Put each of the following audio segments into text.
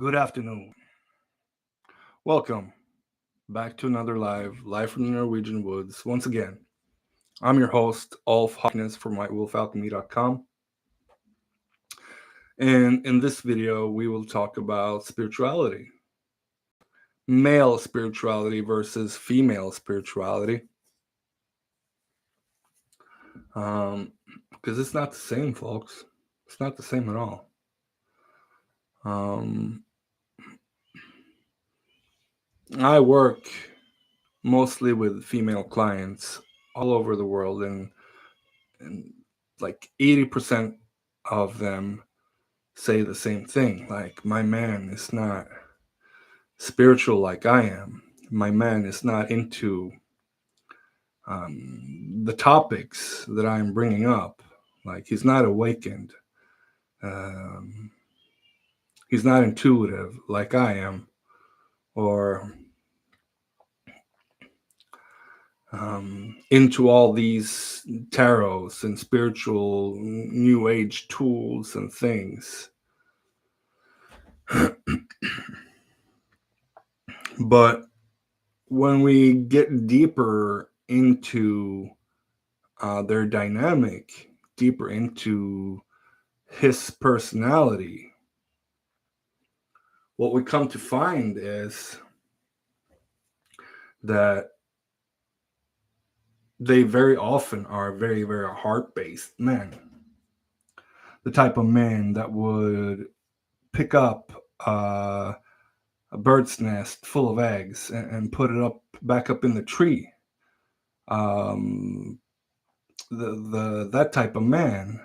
Good afternoon. Welcome back to another live from the Norwegian woods. Once again, I'm your host, Ulf Hawkins from whitewolfalchemy.com. And in this video, we will talk about spirituality, male spirituality versus female spirituality. Because it's not the same, folks. It's not the same at all. I work mostly with female clients all over the world, and like 80% of them say the same thing. Like, my man is not spiritual like I am. My man is not into the topics that I'm bringing up. Like, he's not awakened. Um, he's not intuitive like I am, or into all these tarots and spiritual new age tools and things. But when we get deeper into their dynamic, deeper into his personality, what we come to find is that they very often are very, very heart-based men. The type of man that would pick up a bird's nest full of eggs and put it back up in the tree. That type of man,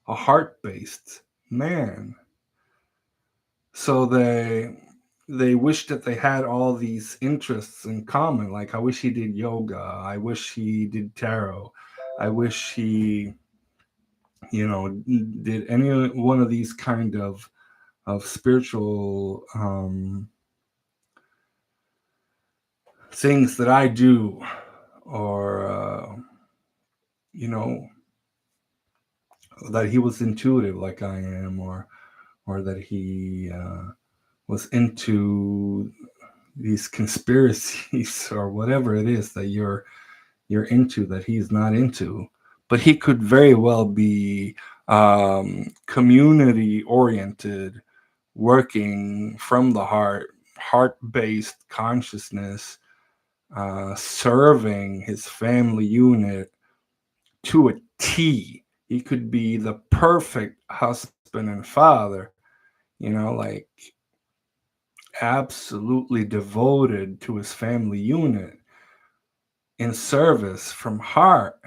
a heart-based man. So they wish that they had all these interests in common. Like, I wish he did yoga. I wish he did tarot. I wish he, did any one of these kind of spiritual things that I do, or that he was intuitive like I am, or that he was into these conspiracies or whatever it is that you're into that he's not into. But he could very well be community oriented, working from the heart-based consciousness, serving his family unit to a T. He could be the perfect husband and father, like absolutely devoted to his family unit, in service from heart,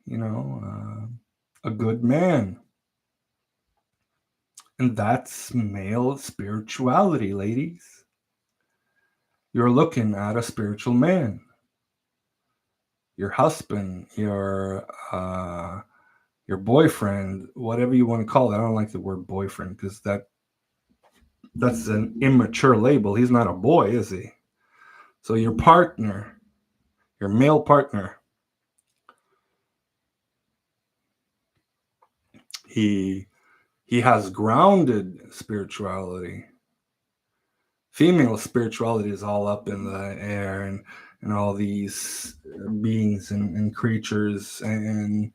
a good man. And that's male spirituality, ladies. You're looking at a spiritual man. Your husband, your boyfriend, whatever you want to call it. I don't like the word boyfriend because that's an immature label. He's not a boy, is he? So your partner, your male partner, he has grounded spirituality. Female spirituality is all up in the air, and all these beings and creatures, and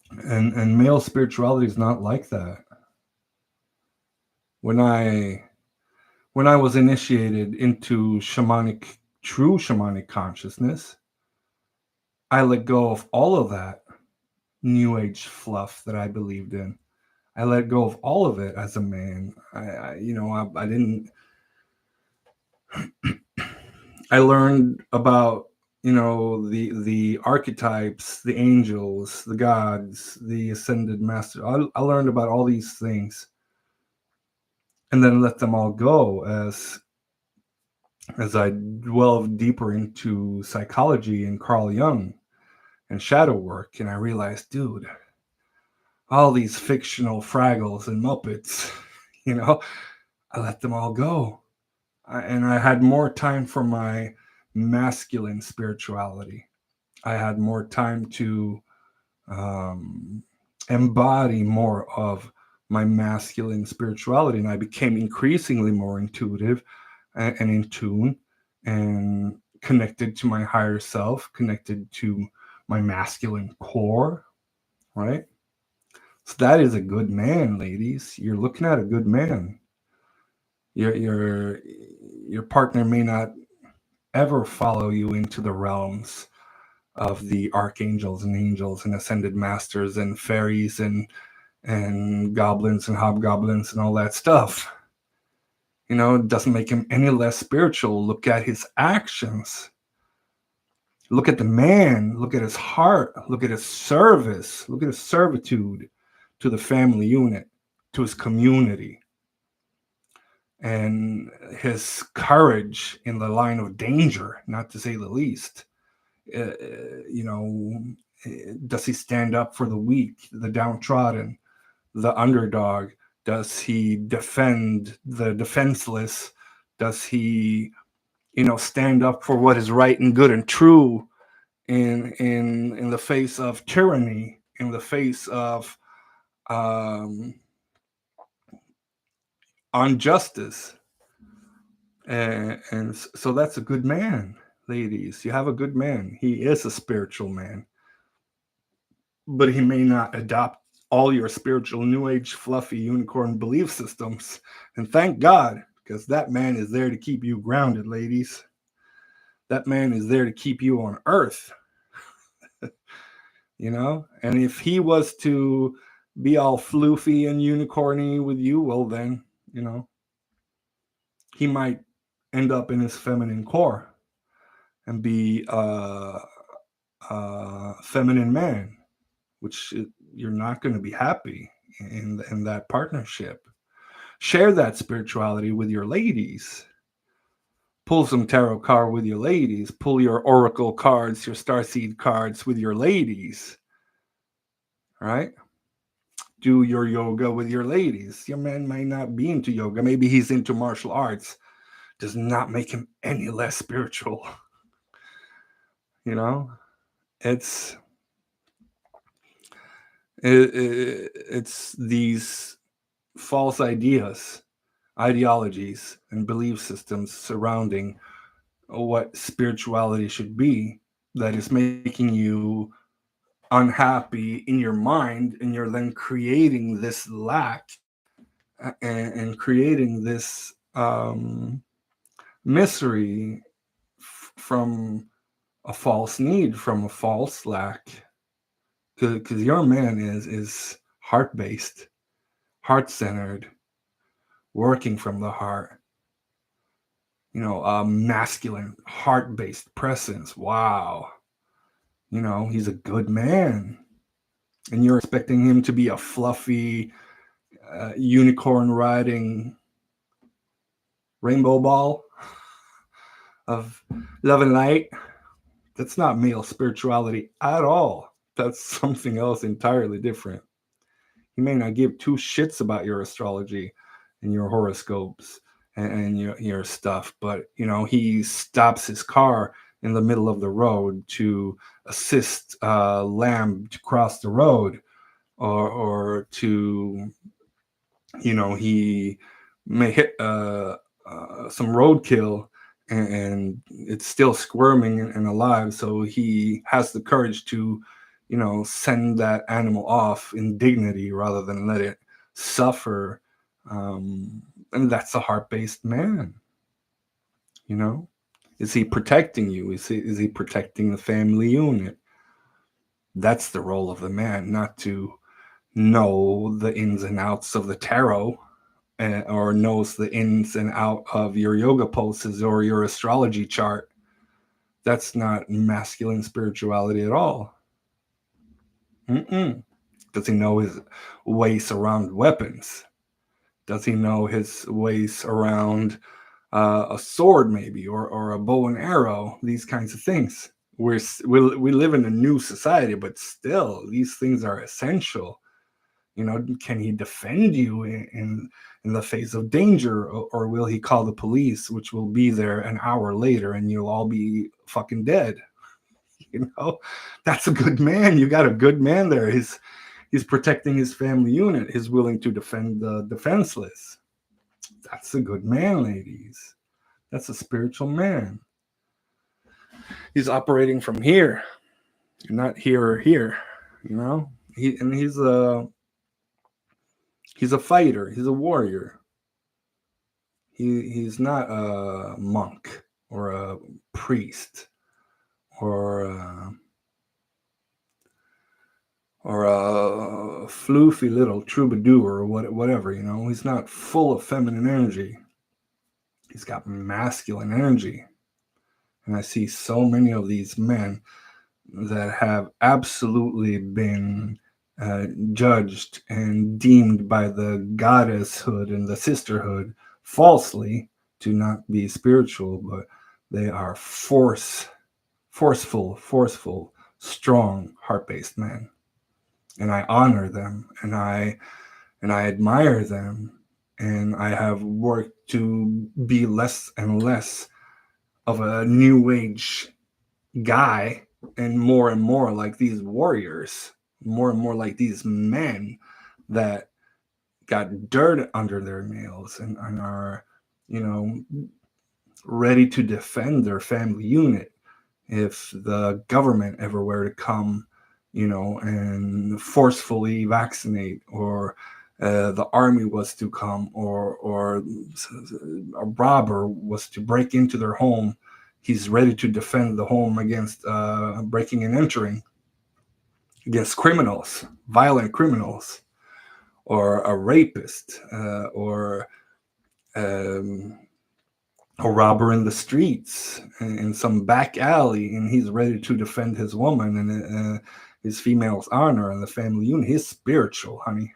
and male spirituality is not like that. When I was initiated into true shamanic consciousness, I let go of all of that new age fluff that I believed in. I let go of all of it as a man. I didn't. I learned about the archetypes, the angels, the gods, the ascended master. I learned about all these things, and then let them all go as I delved deeper into psychology and Carl Jung and shadow work, and I realized, dude, all these fictional Fraggles and Muppets, I let them all go. And I had more time for my masculine spirituality. I had more time to embody more of my masculine spirituality, and I became increasingly more intuitive and in tune and connected to my higher self, connected to my masculine core, right? So that is a good man, ladies. You're looking at a good man. Your partner may not ever follow you into the realms of the archangels and angels and ascended masters and fairies and goblins and hobgoblins and all that stuff. It doesn't make him any less spiritual. Look at his actions. Look at the man. Look at his heart. Look at his service. Look at his servitude to the family unit, to his community, and his courage in the line of danger, not to say the least. Uh, you know, does he stand up for the weak, the downtrodden, the underdog? Does he defend the defenseless? Does he, stand up for what is right and good and true in the face of tyranny, in the face of um, injustice? And so that's a good man, ladies. You have a good man. He is a spiritual man, but he may not adopt all your spiritual new age fluffy unicorn belief systems. And thank God, because that man is there to keep you grounded, ladies. That man is there to keep you on earth. And if he was to be all floofy and unicorny with you, well then, he might end up in his feminine core and be a feminine man, which you're not going to be happy in that partnership. Share that spirituality with your ladies. Pull some tarot card with your ladies. Pull your oracle cards, your starseed cards with your ladies. Right? Do your yoga with your ladies. Your man might not be into yoga. Maybe he's into martial arts. Does not make him any less spiritual. It's it's these false ideologies, and belief systems surrounding what spirituality should be that is making you unhappy in your mind, and you're then creating this lack and creating this misery from a false need, from a false lack, because your man is heart-based, heart-centered, working from the heart, a masculine heart-based presence. Wow. He's a good man, and you're expecting him to be a fluffy unicorn riding rainbow ball of love and light. That's not male spirituality at all. That's something else entirely different. He may not give two shits about your astrology and your horoscopes and your stuff, but he stops his car in the middle of the road to assist lamb to cross the road, or to he may hit some roadkill and it's still squirming and alive, so he has the courage to send that animal off in dignity rather than let it suffer. And that's a heart-based man. Is he protecting you? Is he protecting the family unit? That's the role of the man, not to know the ins and outs of the tarot, or knows the ins and out of your yoga poses or your astrology chart. That's not masculine spirituality at all. Does he know his ways around weapons? Does he know his ways around a sword, maybe, or a bow and arrow? These kinds of things. We live in a new society, but still, these things are essential. Can he defend you in the face of danger, or will he call the police, which will be there an hour later and you'll all be fucking dead? That's a good man. You got a good man there. He's protecting his family unit. He's willing to defend the defenseless. That's a good man, ladies. That's a spiritual man. He's operating from here. You're not here or here, you know. He's a fighter. He's a warrior. He's not a monk or a priest or a floofy little troubadour or whatever. You know, he's not full of feminine energy. He's got masculine energy, and I see so many of these men that have absolutely been judged and deemed by the goddesshood and the sisterhood falsely to not be spiritual, but they are forceful, strong, heart-based men. And I honor them, and I admire them, and I have worked to be less and less of a new age guy and more like these warriors, more and more like these men that got dirt under their nails and are, you know, ready to defend their family unit if the government ever were to come, you know, and forcefully vaccinate, or the army was to come, or a robber was to break into their home. He's ready to defend the home against breaking and entering, against criminals, violent criminals, or a rapist, or um, a robber in the streets, in some back alley, and he's ready to defend his woman and his female's honor and the family unit. He's spiritual, honey.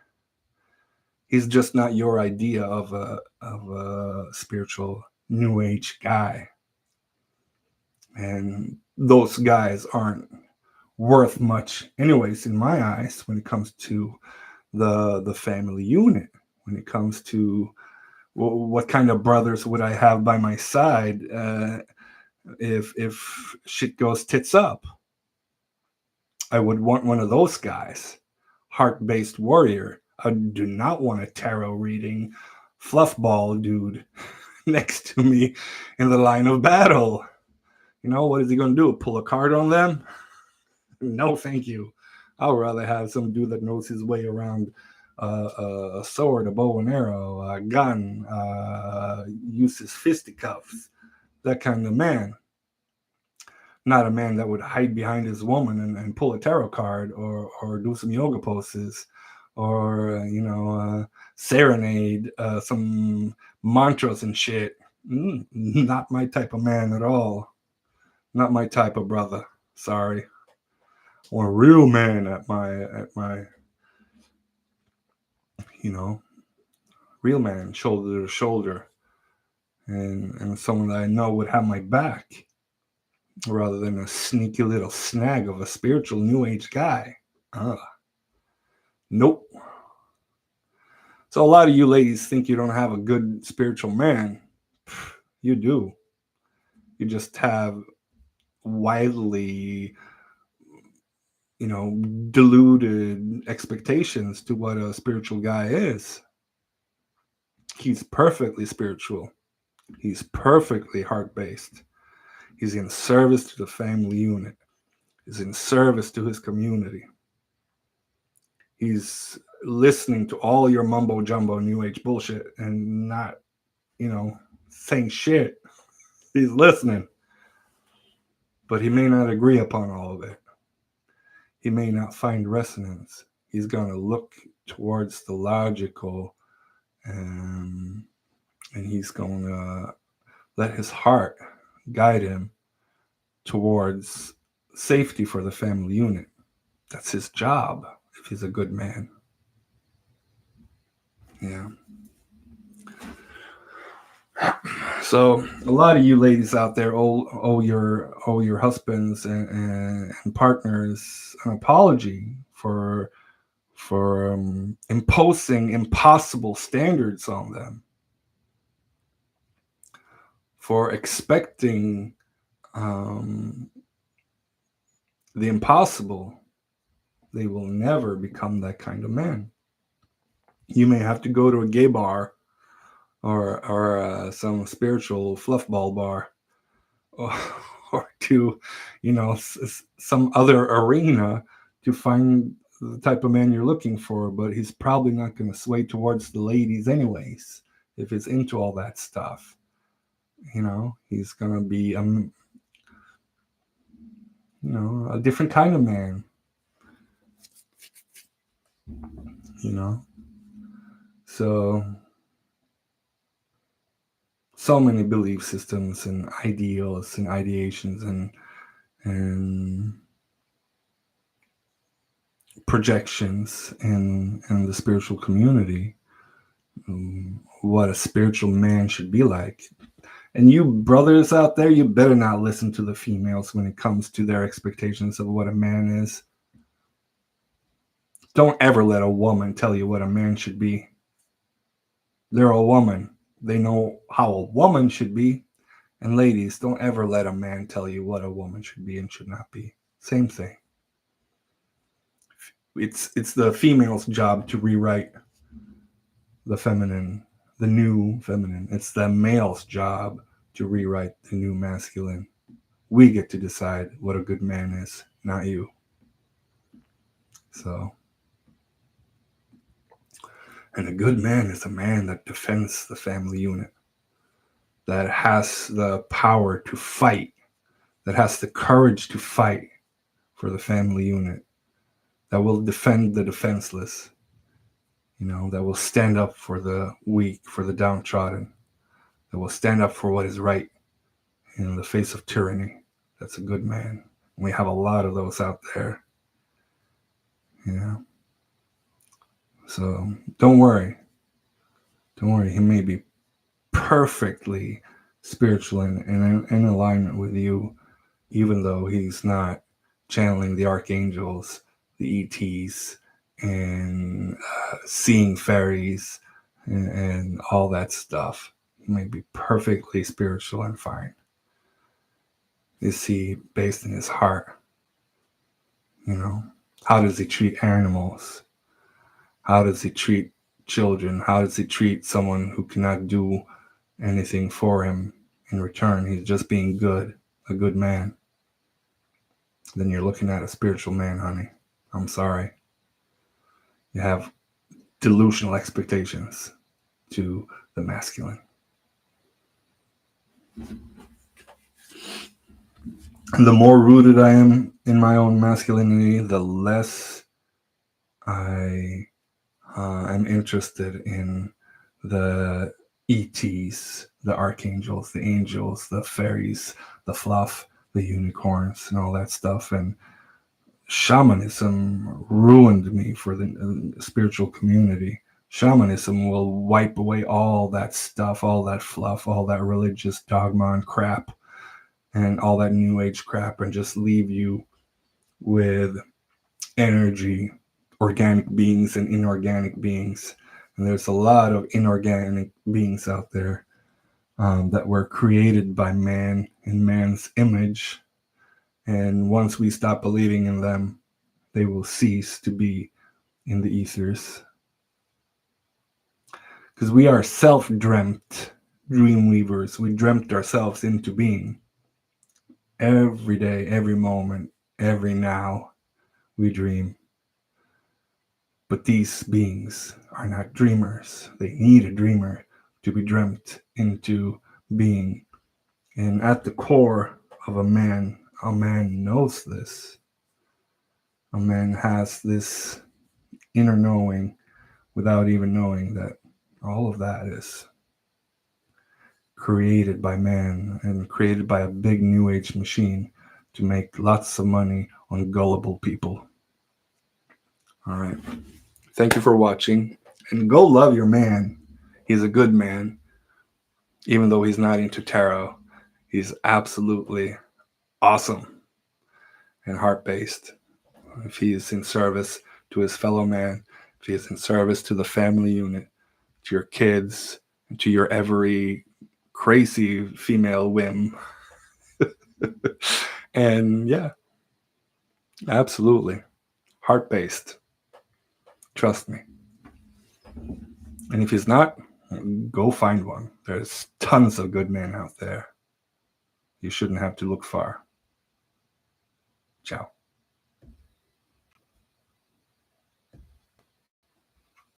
He's just not your idea of a spiritual new age guy. And those guys aren't worth much anyways in my eyes when it comes to the family unit, when it comes to what kind of brothers would I have by my side if shit goes tits up. I would want one of those guys, heart-based warrior. I do not want a tarot reading fluffball dude next to me in the line of battle. You know, what is he going to do? Pull a card on them? No, thank you. I would rather have some dude that knows his way around a sword, a bow and arrow, a gun, uses fisticuffs, that kind of man. Not a man that would hide behind his woman and pull a tarot card, or do some yoga poses, or, serenade some mantras and shit. Not my type of man at all. Not my type of brother. Sorry. I want a real man at my you know, real man, shoulder to shoulder, and someone that I know would have my back, rather than a sneaky little snag of a spiritual new age guy. Nope. So a lot of you ladies think you don't have a good spiritual man. You do. You just have widely, deluded expectations to what a spiritual guy is. He's perfectly spiritual. He's perfectly heart-based. He's in service to the family unit. He's in service to his community. He's listening to all your mumbo jumbo new age bullshit and not, saying shit. He's listening. But he may not agree upon all of it. He may not find resonance. He's going to look towards the logical, and he's going to let his heart guide him towards safety for the family unit. That's his job if he's a good man. Yeah. So a lot of you ladies out there owe your husbands and partners an apology for imposing impossible standards on them, for expecting the impossible, They will never become that kind of man. You may have to go to a gay bar or some spiritual fluffball bar, or, or to, some other arena to find the type of man you're looking for. But he's probably not going to sway towards the ladies anyways if he's into all that stuff. He's going to be a different kind of man. So many belief systems and ideals and ideations and projections in the spiritual community, what a spiritual man should be like. And you brothers out there, you better not listen to the females when it comes to their expectations of what a man is. Don't ever let a woman tell you what a man should be. They're a woman. They know how a woman should be. And ladies, don't ever let a man tell you what a woman should be and should not be. Same thing. It's the female's job to rewrite the feminine, the new feminine. It's the male's job to rewrite the new masculine. We get to decide what a good man is, not you. So, and a good man is a man that defends the family unit, that has the power to fight, that has the courage to fight for the family unit, that will defend the defenseless, that will stand up for the weak, for the downtrodden, that will stand up for what is right in the face of tyranny. That's a good man. We have a lot of those out there. So don't worry. He may be perfectly spiritual and in alignment with you, even though he's not channeling the archangels, the ETs, and seeing fairies and all that stuff. He may be perfectly spiritual and fine. Is he based in his heart? How does he treat animals? How does he treat children? How does he treat someone who cannot do anything for him in return? He's just being good, a good man. Then you're looking at a spiritual man, honey. I'm sorry. You have delusional expectations to the masculine. And the more rooted I am in my own masculinity, the less I am interested in the ETs, the archangels, the angels, the fairies, the fluff, the unicorns, and all that stuff. And shamanism ruined me for the spiritual community. Shamanism will wipe away all that stuff, all that fluff, all that religious dogma and crap, and all that new age crap, and just leave you with energy, organic beings and inorganic beings. And there's a lot of inorganic beings out there that were created by man in man's image. And once we stop believing in them, they will cease to be in the ethers. Because we are self-dreamt dream weavers. We dreamt ourselves into being. Every day, every moment, every now, we dream. But these beings are not dreamers. They need a dreamer to be dreamt into being. And at the core of a man knows this. A man has this inner knowing without even knowing that all of that is created by man and created by a big new age machine to make lots of money on gullible people. All right. Thank you for watching. And go love your man. He's a good man. Even though he's not into tarot, he's absolutely awesome and heart-based. If he is in service to his fellow man, if he is in service to the family unit, to your kids, and to your every crazy female whim. And yeah, absolutely. Heart-based. Trust me. And if he's not, go find one. There's tons of good men out there. You shouldn't have to look far. Ciao.